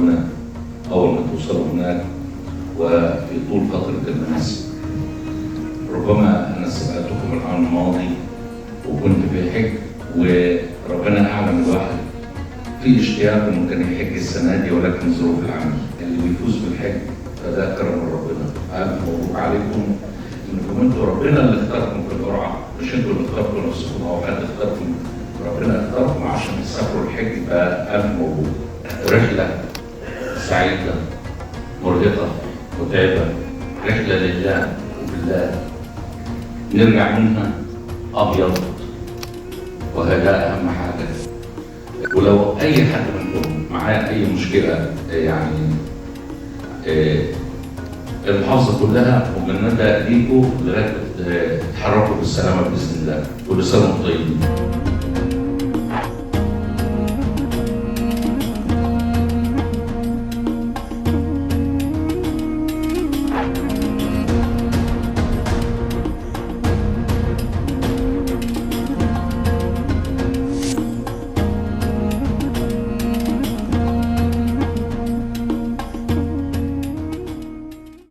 هنا أول ما توصلوا هناك وفي طول فترة المناسك. ربما أنا سمعتكم العام الماضي وكنت في حج، وربنا أعلم الواحد في اشتياق إنه كان يحج السنة دي، ولكن ظروف العمل اللي بيفوز بالحج فده كرم من ربنا. ألف مبروك عليكم إنكم أنتوا ربنا اللي اختاركم في القرعة، مش أنتوا اللي اخترتوا نفسكم أو حد اختاركم، ربنا اختاركم عشان تسافروا الحج، فألف مبروك. رحلة سعيدة مرهقة متعبة، رحلة لله وبالله نرجع منها أبيض، وهذا أهم حاجة. ولو أي حد منكم معاه أي مشكلة يعني المحافظة كلها ومن ندى ليكوا لغاية تتحركوا بالسلامة بإذن الله. كل سنة وانتم طيبين.